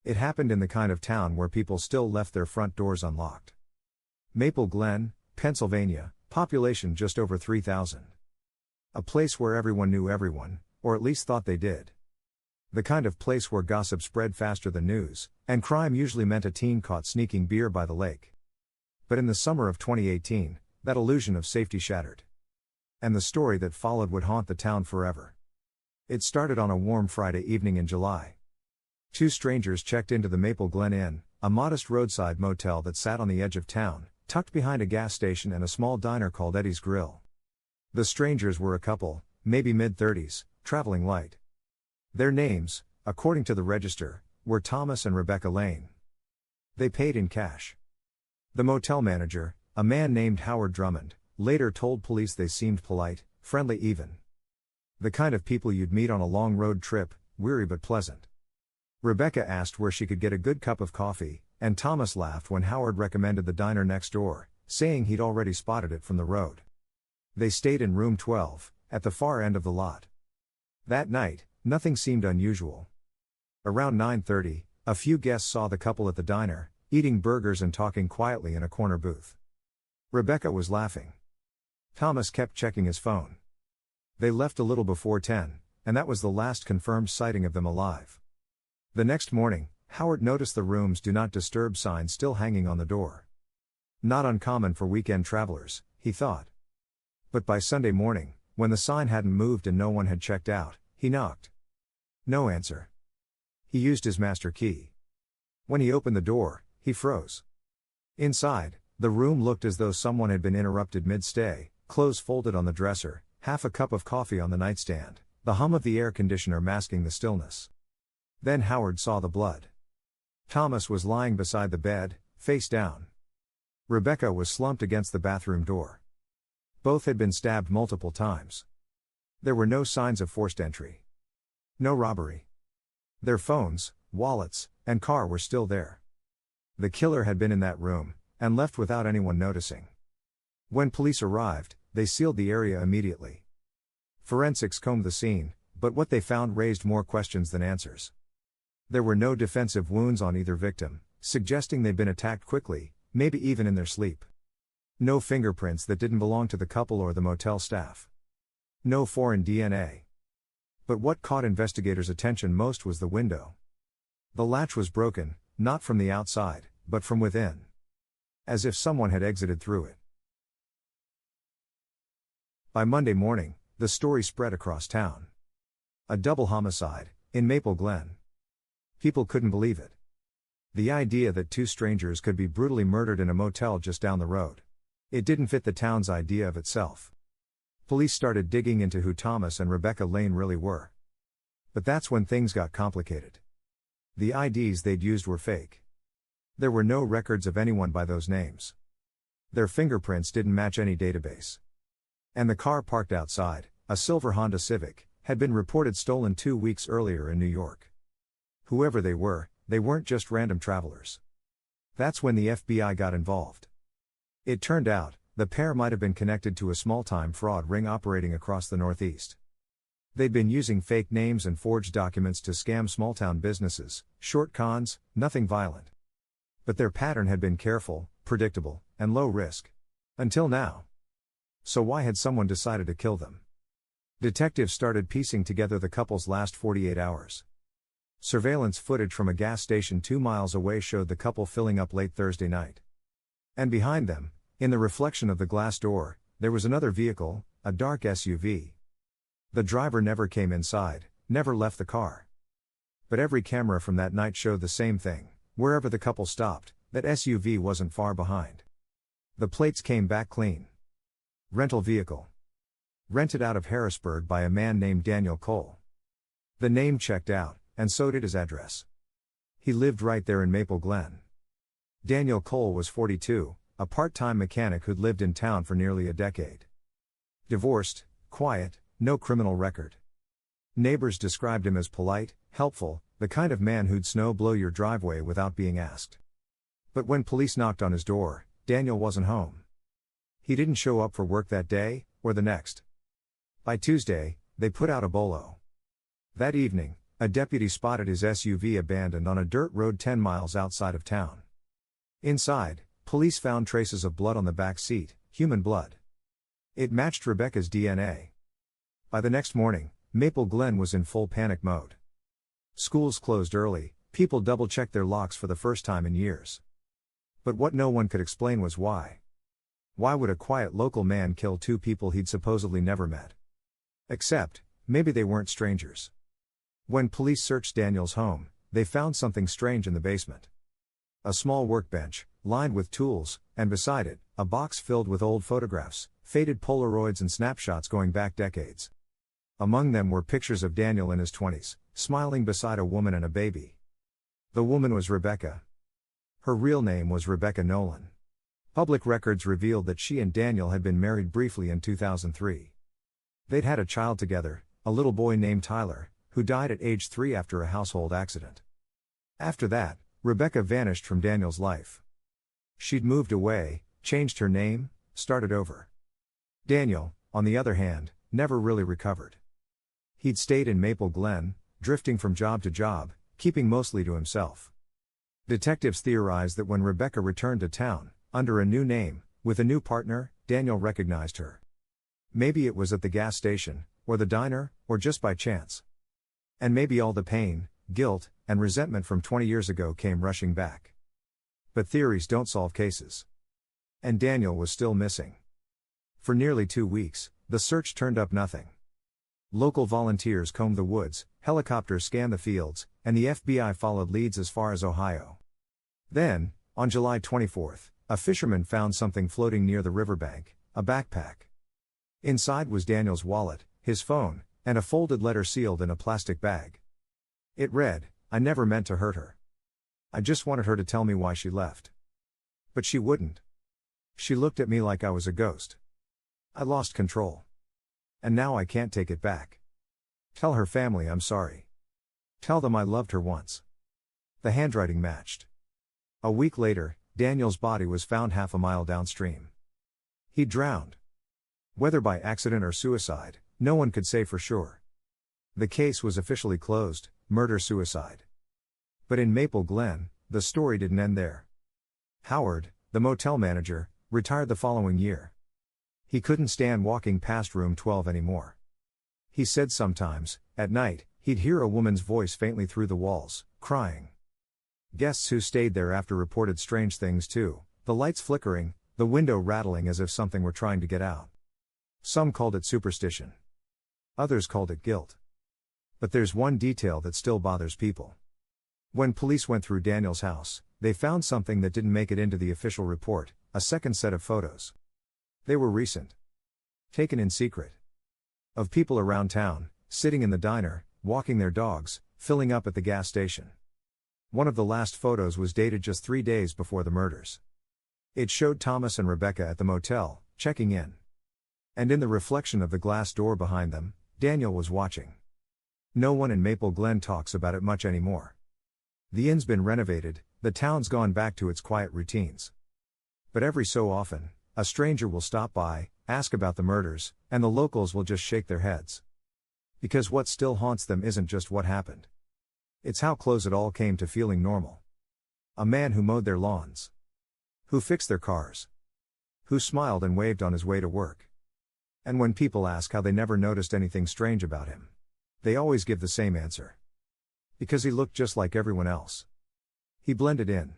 It happened in the kind of town where people still left their front doors unlocked. Maple Glen, Pennsylvania, population just over 3,000. A place where everyone knew everyone, or at least thought they did. The kind of place where gossip spread faster than news, and crime usually meant a teen caught sneaking beer by the lake. But in the summer of 2018, that illusion of safety shattered. And the story that followed would haunt the town forever. It started on a warm Friday evening in July. Two strangers checked into the Maple Glen Inn, a modest roadside motel that sat on the edge of town, tucked behind a gas station and a small diner called Eddie's Grill. The strangers were a couple, maybe mid-30s, traveling light. Their names, according to the register, were Thomas and Rebecca Lane. They paid in cash. The motel manager, a man named Howard Drummond, later told police they seemed polite, friendly even. The kind of people you'd meet on a long road trip, weary but pleasant. Rebecca asked where she could get a good cup of coffee, and Thomas laughed when Howard recommended the diner next door, saying he'd already spotted it from the road. They stayed in room 12, at the far end of the lot. That night, nothing seemed unusual. Around 9:30, a few guests saw the couple at the diner, eating burgers and talking quietly in a corner booth. Rebecca was laughing. Thomas kept checking his phone. They left a little before 10, and that was the last confirmed sighting of them alive. The next morning, Howard noticed the room's "Do Not Disturb" sign still hanging on the door. Not uncommon for weekend travelers, he thought. But by Sunday morning, when the sign hadn't moved and no one had checked out, he knocked. No answer. He used his master key. When he opened the door, he froze. Inside, the room looked as though someone had been interrupted mid-stay, clothes folded on the dresser, half a cup of coffee on the nightstand, the hum of the air conditioner masking the stillness. Then Howard saw the blood. Thomas was lying beside the bed, face down. Rebecca was slumped against the bathroom door. Both had been stabbed multiple times. There were no signs of forced entry. No robbery. Their phones, wallets, and car were still there. The killer had been in that room, and left without anyone noticing. When police arrived, they sealed the area immediately. Forensics combed the scene, but what they found raised more questions than answers. There were no defensive wounds on either victim, suggesting they'd been attacked quickly, maybe even in their sleep. No fingerprints that didn't belong to the couple or the motel staff. No foreign DNA. But what caught investigators' attention most was the window. The latch was broken, not from the outside, but from within. As if someone had exited through it. By Monday morning, the story spread across town. A double homicide, in Maple Glen. People couldn't believe it. The idea that two strangers could be brutally murdered in a motel just down the road. It didn't fit the town's idea of itself. Police started digging into who Thomas and Rebecca Lane really were. But that's when things got complicated. The IDs they'd used were fake. There were no records of anyone by those names. Their fingerprints didn't match any database. And the car parked outside, a silver Honda Civic, had been reported stolen 2 weeks earlier in New York. Whoever they weren't just random travelers. That's when the FBI got involved. It turned out, the pair might have been connected to a small-time fraud ring operating across the Northeast. They'd been using fake names and forged documents to scam small-town businesses, short cons, nothing violent. But their pattern had been careful, predictable, and low risk. Until now. So why had someone decided to kill them? Detectives started piecing together the couple's last 48 hours. Surveillance footage from a gas station 2 miles away showed the couple filling up late Thursday night. And behind them, in the reflection of the glass door, there was another vehicle, a dark SUV. The driver never came inside, never left the car. But every camera from that night showed the same thing: wherever the couple stopped, that SUV wasn't far behind. The plates came back clean. Rental vehicle. Rented out of Harrisburg by a man named Daniel Cole. The name checked out, and so did his address. He lived right there in Maple Glen. Daniel Cole was 42, a part-time mechanic who'd lived in town for nearly a decade. Divorced, quiet, no criminal record. Neighbors described him as polite, helpful, the kind of man who'd snow blow your driveway without being asked. But when police knocked on his door, Daniel wasn't home. He didn't show up for work that day, or the next. By Tuesday, they put out a bolo. That evening, a deputy spotted his SUV abandoned on a dirt road 10 miles outside of town. Inside, police found traces of blood on the back seat, human blood. It matched Rebecca's DNA. By the next morning, Maple Glen was in full panic mode. Schools closed early, people double-checked their locks for the first time in years. But what no one could explain was why. Why would a quiet local man kill two people he'd supposedly never met? Except, maybe they weren't strangers. When police searched Daniel's home, they found something strange in the basement. A small workbench, lined with tools, and beside it, a box filled with old photographs, faded Polaroids and snapshots going back decades. Among them were pictures of Daniel in his 20s, smiling beside a woman and a baby. The woman was Rebecca. Her real name was Rebecca Nolan. Public records revealed that she and Daniel had been married briefly in 2003. They'd had a child together, a little boy named Tyler, who died at age 3 after a household accident. After that, Rebecca vanished from Daniel's life. She'd moved away, changed her name, started over. Daniel, on the other hand, never really recovered. He'd stayed in Maple Glen, drifting from job to job, keeping mostly to himself. Detectives theorized that when Rebecca returned to town, under a new name, with a new partner, Daniel recognized her. Maybe it was at the gas station, or the diner, or just by chance. And maybe all the pain, guilt, and resentment from 20 years ago came rushing back. But theories don't solve cases. And Daniel was still missing. For nearly 2 weeks, the search turned up nothing. Local volunteers combed the woods, helicopters scanned the fields, and the FBI followed leads as far as Ohio. Then, on July 24th, a fisherman found something floating near the riverbank, a backpack. Inside was Daniel's wallet, his phone, and a folded letter sealed in a plastic bag. It read, "I never meant to hurt her. I just wanted her to tell me why she left. But she wouldn't. She looked at me like I was a ghost. I lost control. And now I can't take it back. Tell her family I'm sorry. Tell them I loved her once." The handwriting matched. A week later, Daniel's body was found half a mile downstream. He'd drowned. Whether by accident or suicide, no one could say for sure. The case was officially closed, murder-suicide. But in Maple Glen, the story didn't end there. Howard, the motel manager, retired the following year. He couldn't stand walking past room 12 anymore. He said sometimes, at night, he'd hear a woman's voice faintly through the walls, crying. Guests who stayed there after reported strange things too, the lights flickering, the window rattling as if something were trying to get out. Some called it superstition. Others called it guilt. But there's one detail that still bothers people. When police went through Daniel's house, they found something that didn't make it into the official report, a second set of photos. They were recent. Taken in secret. Of people around town, sitting in the diner, walking their dogs, filling up at the gas station. One of the last photos was dated just 3 days before the murders. It showed Thomas and Rebecca at the motel, checking in. And in the reflection of the glass door behind them, Daniel was watching. No one in Maple Glen talks about it much anymore. The inn's been renovated, the town's gone back to its quiet routines. But every so often, a stranger will stop by, ask about the murders, and the locals will just shake their heads. Because what still haunts them isn't just what happened. It's how close it all came to feeling normal. A man who mowed their lawns. Who fixed their cars. Who smiled and waved on his way to work. And when people ask how they never noticed anything strange about him, they always give the same answer. Because he looked just like everyone else. He blended in.